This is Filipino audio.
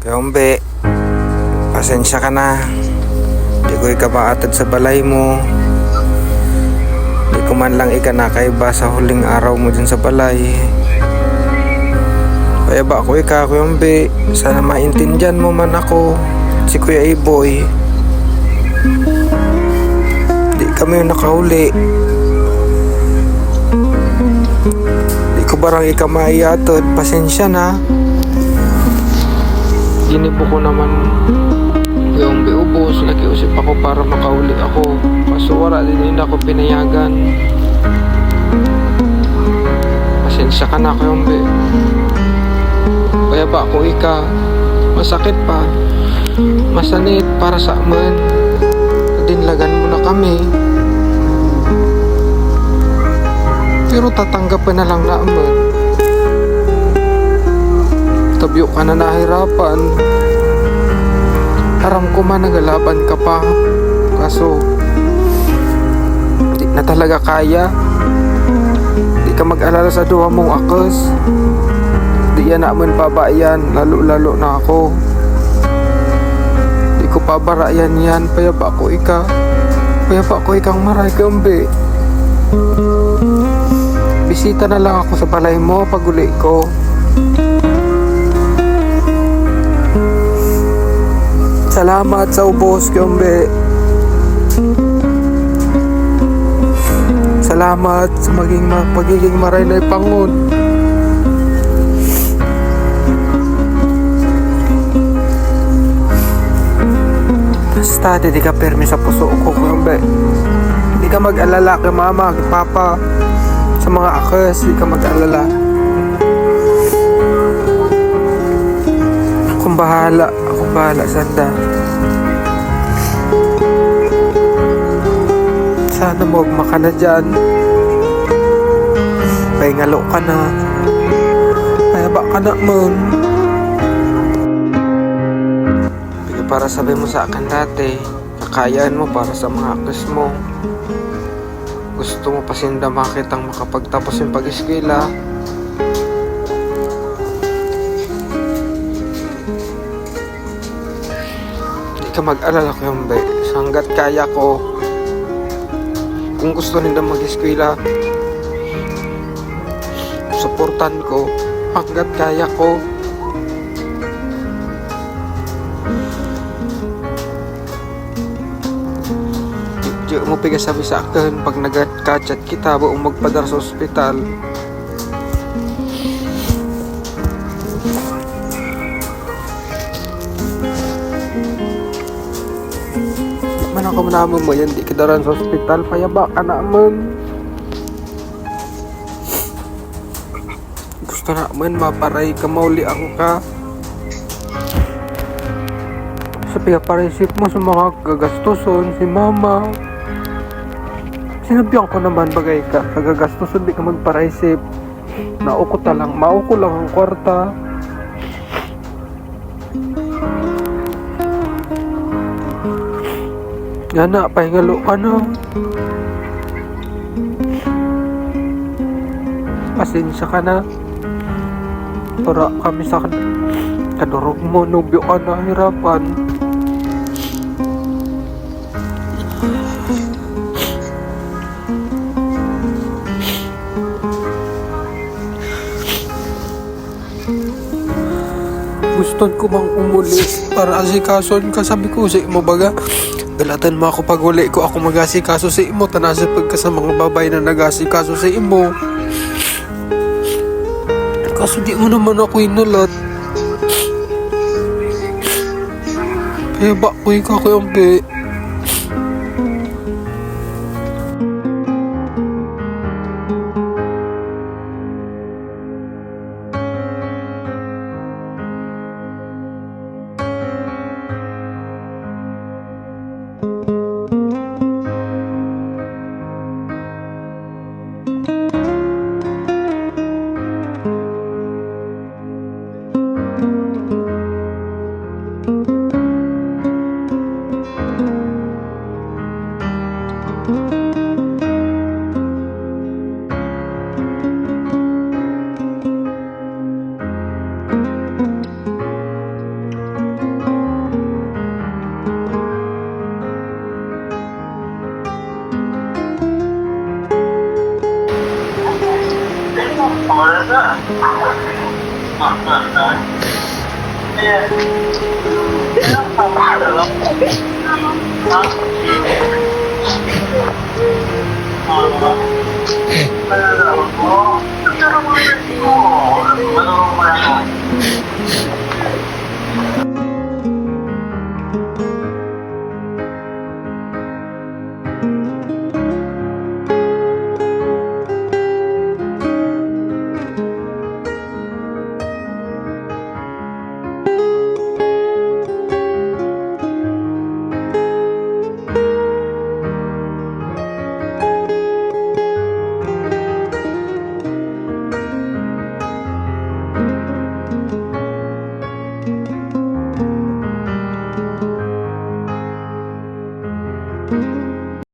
Kaya umbe, pasensya ka na. Di ko ikamaatad sa balay mo. Di ko man lang ikanakaiba sa huling araw mo dyan sa balay. Kaya ba ako Kuya umbe, sana maintindihan mo man ako, si Kuya Iboy. Di kami yung nakahuli. Di ko barang ikamaiyatod, pasensya na. Ginibo ko naman yung ubos, nag-iusip ako para makauli ako. Kaso wala din ako pinayagan. Pasensya ka na Kuya umbe. Kaya ba ako masakit pa, masanit para sa amin. Dinlagan mo na kami. Pero tatanggapin na lang naman. Tabyo ka na nahirapan. Aram ko man nagalaban ka pa. Kaso di na talaga kaya. Di ka mag-alala sa duwa mong akas. Di yan naman pabayan. Lalo na ako. Di ko pabarayan yan. Payaba ko ikang maray kambi. Bisita na lang ako sa balay mo pag uli ko. Salamat sa ubos, Kyombe. Salamat sa pagiging maray na ipangon. Basta, di ka permi sa puso ko, Kyombe. Di ka mag-alala kay mama, kay papa, sa mga akas, di ka mag-alala. Akong bahala sanda. Sana magma ka na dyan. Pahingalo ka na. Mayaba ka na man. Para sabi mo sa akin dati, kakayaan mo para sa mga akas mo. Gusto mo pa sinda makitang makapagtapos yung pag-eskwela. Ka mag-alala ko yung hanggat kaya ko. Kung gusto nila mag-eskwela, suportan ko hanggat kaya ko. Di mo pigasabi sa akin pag nag-chat kita buong magpadar sa ospital. Ako naman mo yan, di kidaran sa ospital, payaba ka naman. Gusto naman maparay ka, mauli ako ka. Sa piyaparisip mo sa mga gagastuson, si mama. Sinabihan ko naman bagay ka, sa gagastuson di ka magparisip. Mauko lang ang kwarta. Yana, pahingalo ka na. Pasensya ka na. Para kami sa kadurog mo, nubyo ka na, hirapan. Guston ko bang umuli para asikason ka, sabi ko sa imo baga. Galatan mo ako pag uli ko ako mag-asikaso sa imo. Tanasipag ka sa mga babay na nag-asikaso sa imo. Kaso di mo naman ako inulat. Kaya ba ko Kuya umbe. Thank you.